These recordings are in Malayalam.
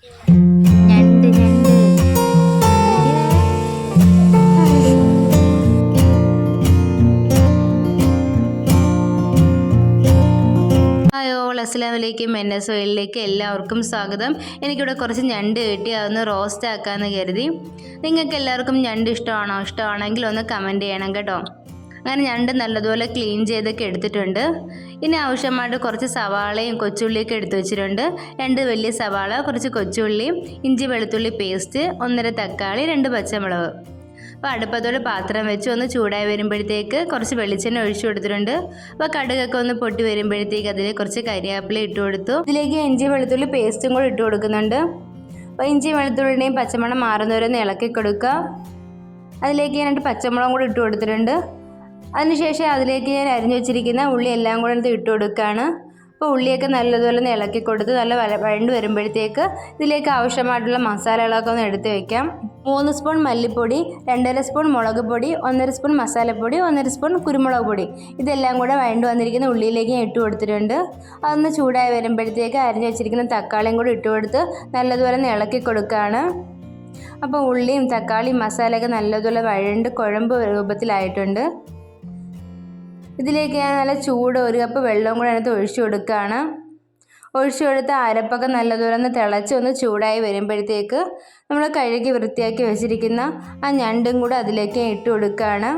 ഞണ്ട് ഞണ്ട് ഹായ് ഓൾ, അസ്സലാമു അലൈക്കും. NS ഓയിലിലേക്ക് എല്ലാവർക്കും സ്വാഗതം. എനിക്കിവിടെ കുറച്ച് ഞണ്ട് കിട്ടി, അതൊന്ന് റോസ്റ്റ് ആക്കാമെന്ന് കരുതി. നിങ്ങൾക്ക് എല്ലാവർക്കും ഞണ്ട് ഇഷ്ടമാണോ? ഇഷ്ടമാണെങ്കിൽ ഒന്ന് കമൻറ്റ് ചെയ്യണം കേട്ടോ. അങ്ങനെ ഞണ്ട് നല്ലതുപോലെ ക്ലീൻ ചെയ്തൊക്കെ എടുത്തിട്ടുണ്ട്. ഇനി ആവശ്യമായിട്ട് കുറച്ച് സവാളയും കൊച്ചുള്ളിയൊക്കെ എടുത്തു വെച്ചിട്ടുണ്ട്. 2 വലിയ സവാള, കുറച്ച് കൊച്ചുള്ളി, ഇഞ്ചി വെളുത്തുള്ളി പേസ്റ്റ്, 1.5 തക്കാളി, 2 പച്ചമുളക്. അപ്പോൾ അടുപ്പത്തോടെ പാത്രം വെച്ച് ഒന്ന് ചൂടായി വരുമ്പോഴത്തേക്ക് കുറച്ച് വെളിച്ചെണ്ണ ഒഴിച്ചു കൊടുത്തിട്ടുണ്ട്. അപ്പോൾ കടുകൊക്കെ ഒന്ന് പൊട്ടി വരുമ്പോഴത്തേക്ക് അതിൽ കുറച്ച് കരിവേപ്പില ഇട്ട് കൊടുത്തു. ഇതിലേക്ക് ഇഞ്ചി വെളുത്തുള്ളി പേസ്റ്റും കൂടി ഇട്ട് കൊടുക്കുന്നുണ്ട്. അപ്പോൾ ഇഞ്ചി വെളുത്തുള്ളിയുടെയും പച്ചമണം മാറുന്നവരെ ഒന്ന് ഇളക്കി കൊടുക്കുക. അതിലേക്ക് ഞാൻ 2 പച്ചമുളകും കൂടി ഇട്ട് കൊടുത്തിട്ടുണ്ട്. അതിനുശേഷം അതിലേക്ക് ഞാൻ അരിഞ്ഞു വെച്ചിരിക്കുന്ന ഉള്ളി എല്ലാം കൂടെ എടുത്ത് ഇട്ട് കൊടുക്കുകയാണ്. അപ്പോൾ ഉള്ളിയൊക്കെ നല്ലതുപോലെ ഒന്ന് ഇളക്കി കൊടുത്ത് നല്ല വഴണ്ട് വരുമ്പോഴത്തേക്ക് ഇതിലേക്ക് ആവശ്യമായിട്ടുള്ള മസാലകളൊക്കെ ഒന്ന് എടുത്ത് വയ്ക്കാം. 3 സ്പൂൺ മല്ലിപ്പൊടി, 2.5 സ്പൂൺ മുളക് പൊടി, 1.5 സ്പൂൺ മസാലപ്പൊടി, 1.5 സ്പൂൺ കുരുമുളക് പൊടി. ഇതെല്ലാം കൂടെ വഴണ്ട് വന്നിരിക്കുന്ന ഉള്ളിയിലേക്ക് ഞാൻ ഇട്ട് കൊടുത്തിട്ടുണ്ട്. അതൊന്ന് ചൂടായി വരുമ്പോഴത്തേക്ക് അരിഞ്ഞു വെച്ചിരിക്കുന്ന തക്കാളിയും കൂടി ഇട്ട് കൊടുത്ത് നല്ലതുപോലെ ഒന്ന് ഇളക്കി കൊടുക്കുകയാണ്. അപ്പോൾ ഉള്ളിയും തക്കാളിയും മസാലയൊക്കെ നല്ലതുപോലെ വഴണ്ട് കുഴമ്പ് രൂപത്തിലായിട്ടുണ്ട്. ഇതിലേക്ക് ഞാൻ നല്ല ചൂട് 1 കപ്പ് വെള്ളവും കൂടെ അതിനകത്ത് ഒഴിച്ചു കൊടുക്കുകയാണ്. ഒഴിച്ചു കൊടുത്ത അരപ്പൊക്കെ നല്ലതുപോലെ ഒന്ന് തിളച്ച് ഒന്ന് ചൂടായി വരുമ്പോഴത്തേക്ക് നമ്മൾ കഴുകി വൃത്തിയാക്കി വെച്ചിരിക്കുന്ന ആ ഞണ്ടും കൂടെ അതിലേക്ക് ഇട്ട് കൊടുക്കുകയാണ്.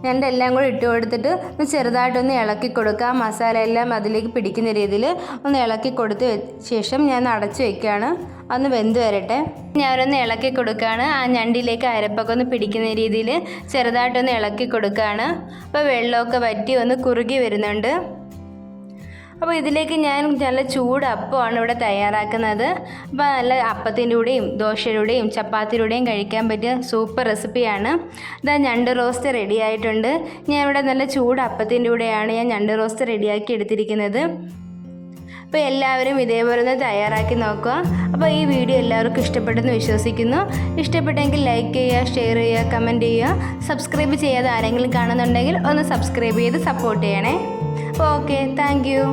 ഞണ്ടെല്ലാം കൂടി ഇട്ട് കൊടുത്തിട്ട് ഒന്ന് ചെറുതായിട്ടൊന്ന് ഇളക്കി കൊടുക്കുക. മസാല എല്ലാം അതിലേക്ക് പിടിക്കുന്ന രീതിയിൽ ഒന്ന് ഇളക്കി കൊടുത്ത ശേഷം ഞാൻ അടച്ചു വയ്ക്കുകയാണ്. അതൊന്ന് വെന്ത് വരട്ടെ. ഞാനൊന്ന് ഇളക്കി കൊടുക്കുകയാണ്. ആ ഞണ്ടിലേക്ക് അരപ്പൊക്കെ ഒന്ന് പിടിക്കുന്ന രീതിയിൽ ചെറുതായിട്ടൊന്ന് ഇളക്കി കൊടുക്കുകയാണ്. അപ്പോൾ വെള്ളമൊക്കെ വറ്റി ഒന്ന് കുറുകി വരുന്നുണ്ട്. അപ്പോൾ ഇതിലേക്ക് ഞാൻ നല്ല ചൂട് അപ്പമാണ് ഇവിടെ തയ്യാറാക്കുന്നത്. അപ്പോൾ നല്ല അപ്പത്തിൻ്റെ കൂടെയും ദോശയുടെ കൂടെയും ചപ്പാത്തിയുടെ കൂടെയും കഴിക്കാൻ പറ്റിയ സൂപ്പർ റെസിപ്പിയാണ്. ഇതാ ഞണ്ട് റോസ്റ്റ് റെഡി ആയിട്ടുണ്ട്. ഞാൻ ഇവിടെ നല്ല ചൂട് അപ്പത്തിൻ്റെ കൂടെയാണ് ഞാൻ ഞണ്ട് റോസ്റ്റ് റെഡിയാക്കി എടുത്തിരിക്കുന്നത്. അപ്പോൾ എല്ലാവരും ഇതേപോലെ ഒന്ന് തയ്യാറാക്കി നോക്കുക. അപ്പോൾ ഈ വീഡിയോ എല്ലാവർക്കും ഇഷ്ടപ്പെട്ടെന്ന് വിശ്വസിക്കുന്നു. ഇഷ്ടപ്പെട്ടെങ്കിൽ ലൈക്ക് ചെയ്യുക, ഷെയർ ചെയ്യുക, കമൻറ്റ് ചെയ്യുക. സബ്സ്ക്രൈബ് ചെയ്യാതെ ആരെങ്കിലും കാണുന്നുണ്ടെങ്കിൽ ഒന്ന് സബ്സ്ക്രൈബ് ചെയ്ത് സപ്പോർട്ട് ചെയ്യണേ. Okay, thank you.